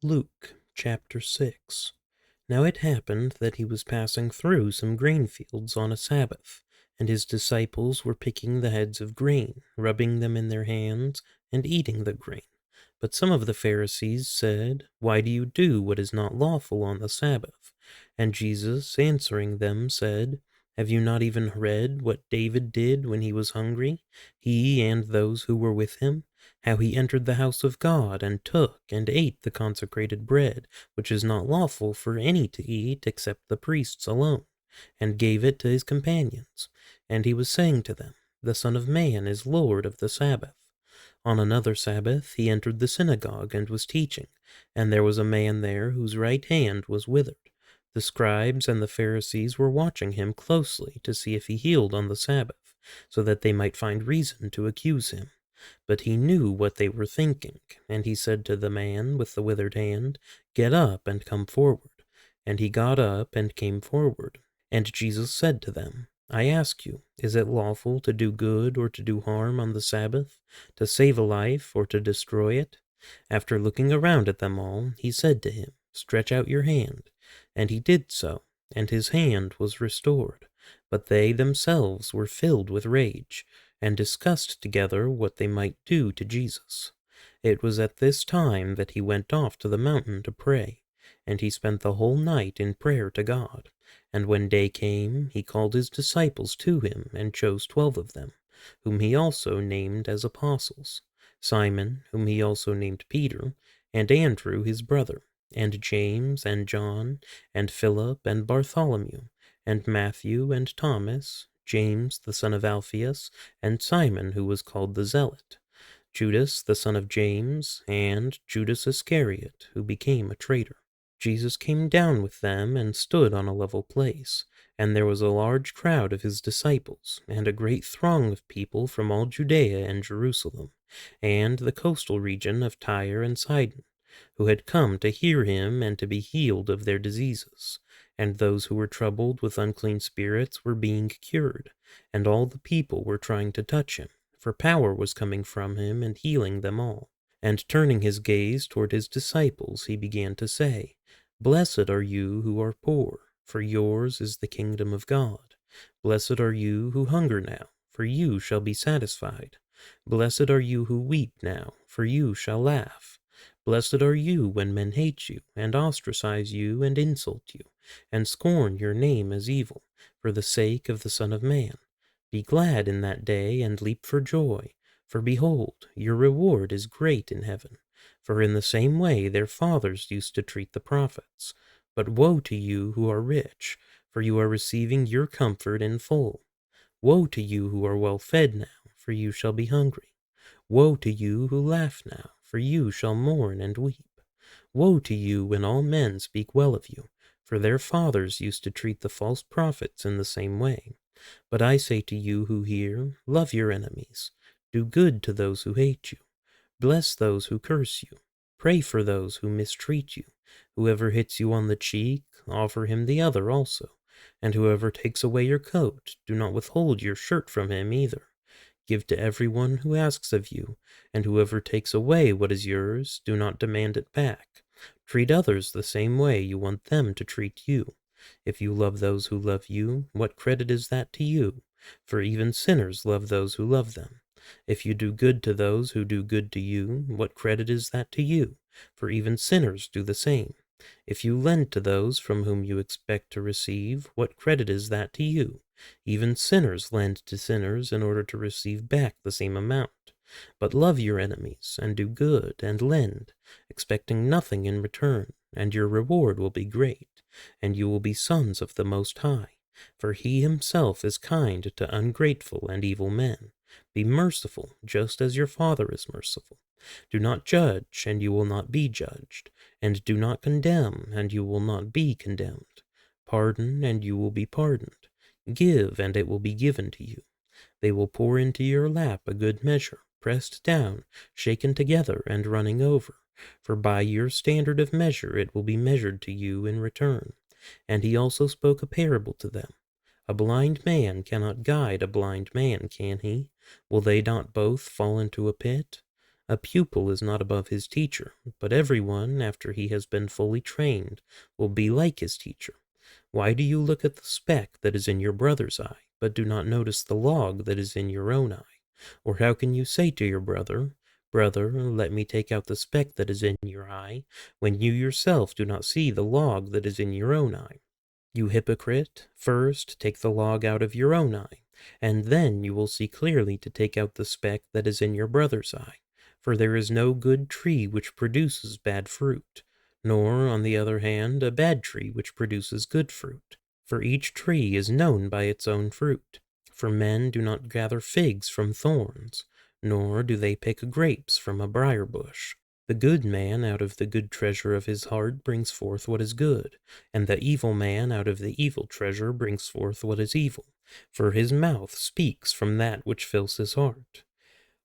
Luke chapter 6. Now it happened that he was passing through some grain fields on a Sabbath, and his disciples were picking the heads of grain, rubbing them in their hands, and eating the grain. But some of the Pharisees said, "Why do you do what is not lawful on the Sabbath?" And Jesus, answering them, said, "Have you not even read what David did when he was hungry, he and those who were with him? How he entered the house of God, and took and ate the consecrated bread, which is not lawful for any to eat except the priests alone, and gave it to his companions. And he was saying to them, The Son of Man is Lord of the Sabbath. On another Sabbath he entered the synagogue and was teaching, and there was a man there whose right hand was withered. The scribes and the Pharisees were watching him closely to see if he healed on the Sabbath, so that they might find reason to accuse him. But he knew what they were thinking, and he said to the man with the withered hand, "Get up and come forward." And he got up and came forward. And Jesus said to them, "I ask you, is it lawful to do good or to do harm on the Sabbath, to save a life or to destroy it?" After looking around at them all, he said to him, "Stretch out your hand." And he did so, and his hand was restored. But they themselves were filled with rage, and discussed together what they might do to Jesus. It was at this time that he went off to the mountain to pray, and he spent the whole night in prayer to God. And when day came, he called his disciples to him, and chose 12 of them, whom he also named as apostles: Simon, whom he also named Peter, and Andrew his brother, and James, and John, and Philip, and Bartholomew, and Matthew, and Thomas, James the son of Alphaeus, and Simon who was called the Zealot, Judas the son of James, and Judas Iscariot, who became a traitor. Jesus came down with them and stood on a level place, and there was a large crowd of his disciples, and a great throng of people from all Judea and Jerusalem, and the coastal region of Tyre and Sidon, who had come to hear him and to be healed of their diseases. And those who were troubled with unclean spirits were being cured, and all the people were trying to touch him, for power was coming from him and healing them all. And turning his gaze toward his disciples, he began to say, "Blessed are you who are poor, for yours is the kingdom of God. Blessed are you who hunger now, for you shall be satisfied. Blessed are you who weep now, for you shall laugh. Blessed are you when men hate you, and ostracize you, and insult you, and scorn your name as evil, for the sake of the Son of Man. Be glad in that day, and leap for joy, for behold, your reward is great in heaven. For in the same way their fathers used to treat the prophets. But woe to you who are rich, for you are receiving your comfort in full. Woe to you who are well fed now, for you shall be hungry. Woe to you who laugh now, for you shall mourn and weep. Woe to you when all men speak well of you, for their fathers used to treat the false prophets in the same way. But I say to you who hear, love your enemies, do good to those who hate you, bless those who curse you, pray for those who mistreat you. Whoever hits you on the cheek, offer him the other also, and whoever takes away your coat, do not withhold your shirt from him either. Give to everyone who asks of you, and whoever takes away what is yours, do not demand it back. Treat others the same way you want them to treat you. If you love those who love you, what credit is that to you? For even sinners love those who love them. If you do good to those who do good to you, what credit is that to you? For even sinners do the same. If you lend to those from whom you expect to receive, what credit is that to you? Even sinners lend to sinners in order to receive back the same amount. But love your enemies, and do good, and lend, expecting nothing in return, and your reward will be great, and you will be sons of the Most High. For he himself is kind to ungrateful and evil men. Be merciful, just as your Father is merciful. Do not judge, and you will not be judged, and do not condemn, and you will not be condemned. Pardon, and you will be pardoned. Give, and it will be given to you. They will pour into your lap a good measure, pressed down, shaken together, and running over. For by your standard of measure it will be measured to you in return. And he also spoke a parable to them. A blind man cannot guide a blind man, can he? Will they not both fall into a pit? A pupil is not above his teacher, but everyone, after he has been fully trained, will be like his teacher. Why do you look at the speck that is in your brother's eye, but do not notice the log that is in your own eye? Or how can you say to your brother, Brother, let me take out the speck that is in your eye, when you yourself do not see the log that is in your own eye? You hypocrite, first take the log out of your own eye, and then you will see clearly to take out the speck that is in your brother's eye. For there is no good tree which produces bad fruit, nor, on the other hand, a bad tree which produces good fruit. For each tree is known by its own fruit. For men do not gather figs from thorns, nor do they pick grapes from a briar bush. The good man out of the good treasure of his heart brings forth what is good, and the evil man out of the evil treasure brings forth what is evil, for his mouth speaks from that which fills his heart.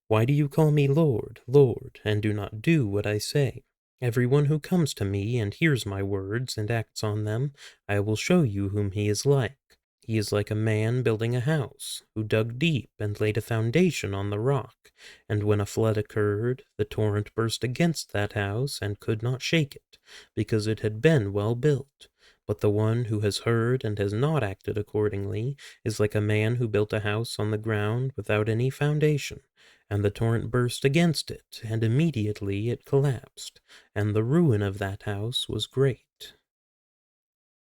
Why do you call me Lord, Lord, and do not do what I say? Everyone who comes to me and hears my words and acts on them, I will show you whom he is like. He is like a man building a house, who dug deep and laid a foundation on the rock, and when a flood occurred, the torrent burst against that house and could not shake it, because it had been well built. But the one who has heard and has not acted accordingly is like a man who built a house on the ground without any foundation, and the torrent burst against it, and immediately it collapsed, and the ruin of that house was great.